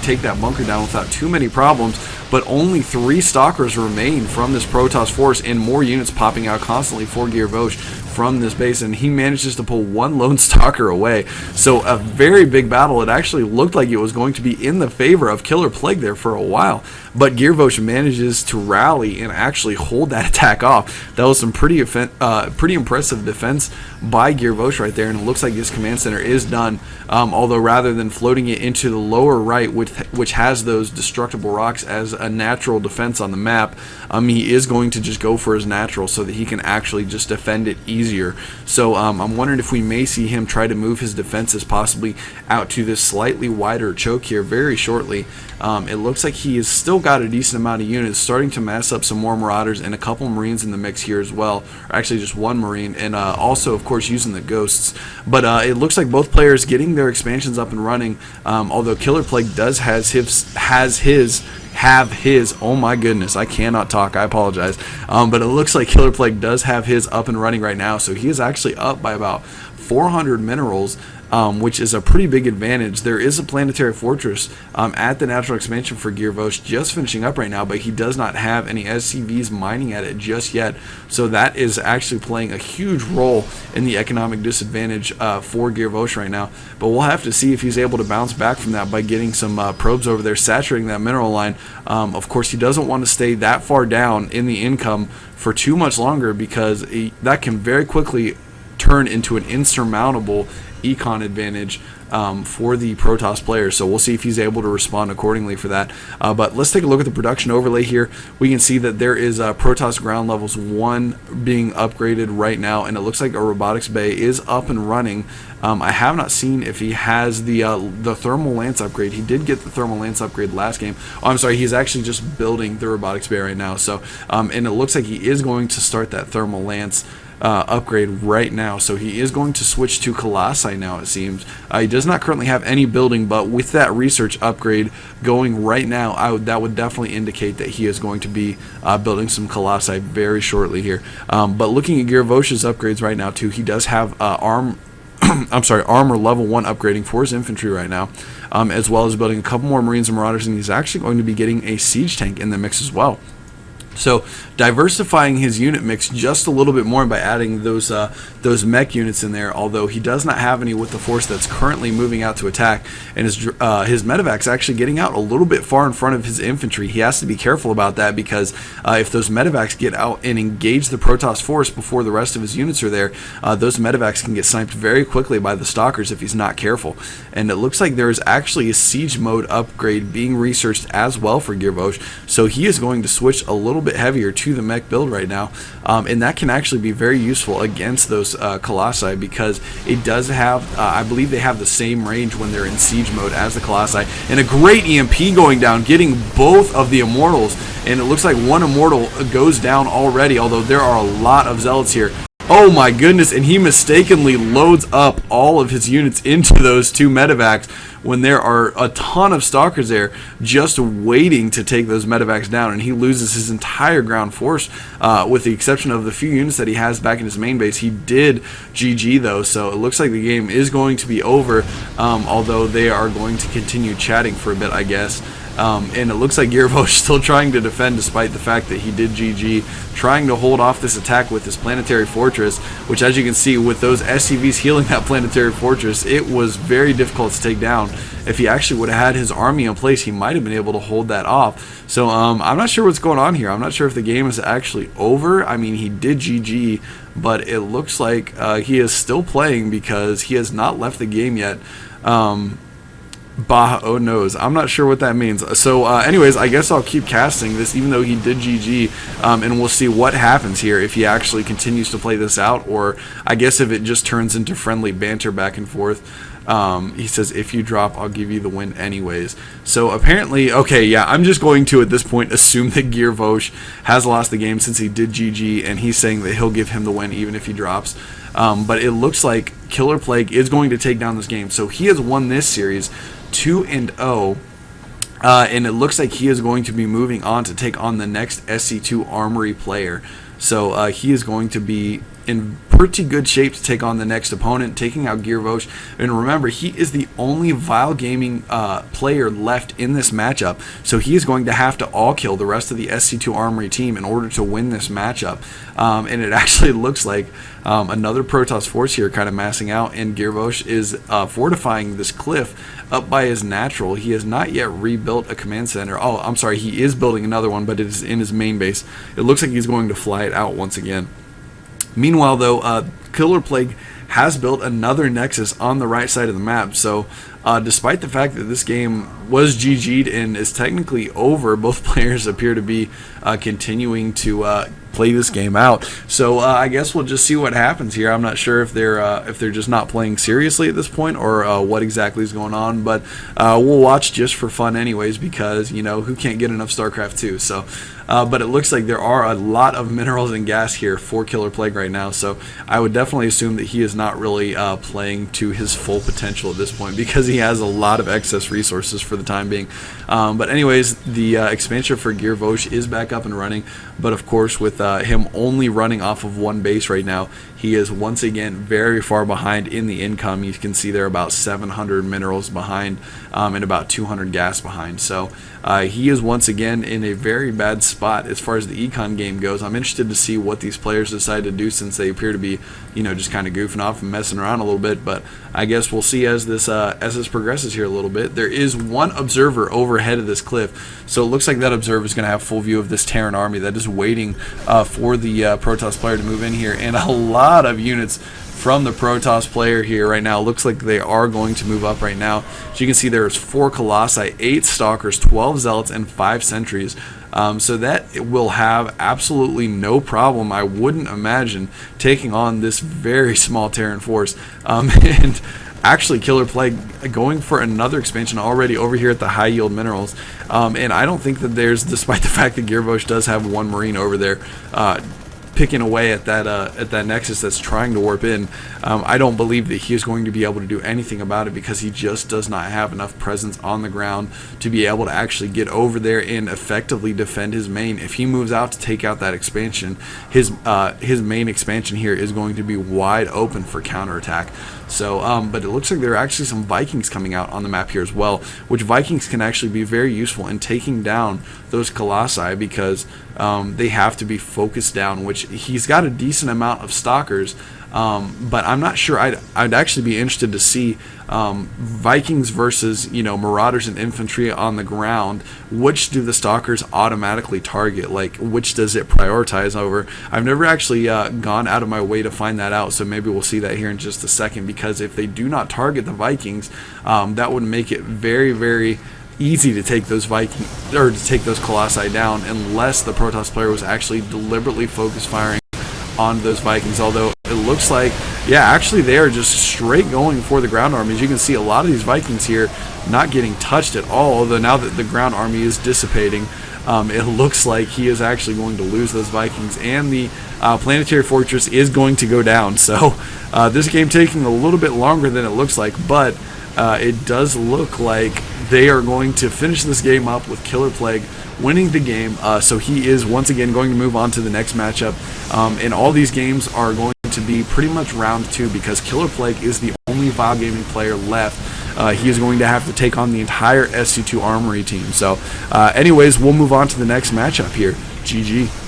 take that bunker down without too many problems, but only 3 stalkers remain from this Protoss force, and more units popping out constantly for gearv0sh from this base, and he manages to pull 1 lone stalker away. So a very big battle. It actually looked like it was going to be in the favor of KillerPlague there for a while, but gearv0sh manages to rally and actually hold that attack off. That was some pretty impressive defense by gearv0sh right there, and it looks like his command center is done, although rather than floating it into the lower right, which has those destructible rocks as a natural defense on the map, he is going to just go for his natural so that he can actually just defend it easier. So I'm wondering if we may see him try to move his defenses possibly out to this slightly wider choke here very shortly. It looks like he has still got a decent amount of units, starting to mass up some more Marauders and a couple Marines in the mix here as well, or actually just 1 Marine, and also of course using the Ghosts. But it looks like both players getting their expansions up and running, although KillerPlague does have his, oh my goodness, I cannot talk, I apologize, but it looks like KillerPlague does have his up and running right now, so he is actually up by about 400 minerals, which is a pretty big advantage. There is a planetary fortress at the natural expansion for gearv0sh just finishing up right now, but he does not have any SCVs mining at it just yet, so that is actually playing a huge role in the economic disadvantage for gearv0sh right now. But we'll have to see if he's able to bounce back from that by getting some probes over there saturating that mineral line. Of course, he doesn't want to stay that far down in the income for too much longer, because that can very quickly turn into an insurmountable econ advantage for the Protoss players. So we'll see if he's able to respond accordingly for that. But let's take a look at the production overlay here. We can see that there is Protoss ground levels 1 being upgraded right now, and it looks like a robotics bay is up and running. I have not seen if he has the thermal lance upgrade. He did get the thermal lance upgrade last game. Oh, I'm sorry, he's actually just building the robotics bay right now. So and it looks like he is going to start that thermal lance upgrade right now, so he is going to switch to Colossi now, it seems. He does not currently have any building, but with that research upgrade going right now, that would definitely indicate that he is going to be building some Colossi very shortly here. But looking at gearv0sh's upgrades right now too, he does have armor level 1 upgrading for his infantry right now, as well as building a couple more Marines and Marauders, and he's actually going to be getting a siege tank in the mix as well. So diversifying his unit mix just a little bit more by adding those mech units in there, although he does not have any with the force that's currently moving out to attack, and his medevac's actually getting out a little bit far in front of his infantry. He has to be careful about that, because if those medevacs get out and engage the Protoss force before the rest of his units are there, those medevacs can get sniped very quickly by the stalkers if he's not careful. And it looks like there is actually a siege mode upgrade being researched as well for gearv0sh, so he is going to switch a little bit heavier to the mech build right now, and that can actually be very useful against those Colossi, because it does have, I believe they have the same range when they're in siege mode as the Colossi. And a great EMP going down, getting both of the Immortals, and it looks like 1 Immortal goes down already, although there are a lot of Zealots here. Oh my goodness, and he mistakenly loads up all of his units into those 2 medevacs when there are a ton of stalkers there just waiting to take those medevacs down, and he loses his entire ground force with the exception of the few units that he has back in his main base. He did GG though, so it looks like the game is going to be over, although they are going to continue chatting for a bit, I guess. And it looks like gearv0sh still trying to defend despite the fact that he did GG, trying to hold off this attack with this planetary fortress, which, as you can see, with those SCVs healing that planetary fortress, it was very difficult to take down. If he actually would have had his army in place, he might have been able to hold that off. So I'm not sure what's going on here. I'm not sure if the game is actually over. I mean, he did GG, but it looks like he is still playing, because he has not left the game yet. Bah, oh noes. I'm not sure what that means. So anyways, I guess I'll keep casting this even though he did GG, and we'll see what happens here if he actually continues to play this out, or I guess if it just turns into friendly banter back and forth. He says, if you drop, I'll give you the win anyways. So apparently, okay, yeah, I'm just going to at this point assume that gearv0sh has lost the game since he did GG, and he's saying that he'll give him the win even if he drops. But it looks like KillerPlague is going to take down this game. So he has won this series 2-0, and it looks like he is going to be moving on to take on the next SC2 Armory player. So he is going to be in pretty good shape to take on the next opponent, taking out gearv0sh. And remember, he is the only Vile Gaming player left in this matchup, so he is going to have to all kill the rest of the SC2 Armory team in order to win this matchup. And it actually looks like another Protoss force here kind of massing out, and gearv0sh is fortifying this cliff up by his natural. He has not yet rebuilt a command center. Oh, I'm sorry, he is building another one, but it is in his main base. It looks like he's going to fly it out once again. Meanwhile, though, KillerPlague has built another Nexus on the right side of the map. So despite the fact that this game was GG'd and is technically over, both players appear to be continuing to play this game out. So I guess we'll just see what happens here. I'm not sure if they're just not playing seriously at this point, or what exactly is going on, but we'll watch just for fun anyways, because, you know, who can't get enough StarCraft 2? So but it looks like there are a lot of minerals and gas here for KillerPlague right now, so I would definitely assume that he is not really playing to his full potential at this point, because he has a lot of excess resources for the time being. But anyways, the expansion for gearv0sh is back up and running, but of course with him only running off of one base right now, he is once again very far behind in the income. You can see they're about 700 minerals behind and about 200 gas behind. So he is once again in a very bad spot as far as the econ game goes. I'm interested to see what these players decide to do, since they appear to be, you know, just kind of goofing off and messing around a little bit. But I guess we'll see as this progresses here a little bit. There is one observer overhead of this cliff, so it looks like that observer is going to have full view of this Terran army that is waiting for the Protoss player to move in here, and a lot of units from the Protoss player here right now. Looks like they are going to move up right now. So you can see there's 4 Colossi, 8 Stalkers, 12 Zealots, and 5 Sentries. So that it will have absolutely no problem, I wouldn't imagine, taking on this very small Terran force. And actually KillerPlague going for another expansion already over here at the high yield minerals. And I don't think that there's, despite the fact that gearv0sh does have one Marine over there picking away at that Nexus that's trying to warp in, I don't believe that he is going to be able to do anything about it, because he just does not have enough presence on the ground to be able to actually get over there and effectively defend his main. If he moves out to take out that expansion, his main expansion here is going to be wide open for counterattack. So, but it looks like there are actually some Vikings coming out on the map here as well, which Vikings can actually be very useful in taking down those Colossi, because they have to be focused down, which he's got a decent amount of Stalkers, but I'm not sure. I'd actually be interested to see Vikings versus, you know, Marauders and infantry on the ground. Which do the Stalkers automatically target? Like, which does it prioritize over? I've never actually gone out of my way to find that out, so maybe we'll see that here in just a second, because if they do not target the Vikings, that would make it very, very easy to take those Vikings, or to take those Colossi down, unless the Protoss player was actually deliberately focus firing on those Vikings. Although it looks like, yeah, actually they are just straight going for the ground armies. You can see a lot of these Vikings here not getting touched at all, although now that the ground army is dissipating, it looks like he is actually going to lose those Vikings, and the planetary fortress is going to go down. So this game taking a little bit longer than it looks like, but it does look like they are going to finish this game up with KillerPlague winning the game. So he is once again going to move on to the next matchup, and all these games are going to be pretty much round 2, because KillerPlague is the only Vile Gaming player left. He is going to have to take on the entire SC2 Armory team. So anyways, we'll move on to the next matchup here. GG.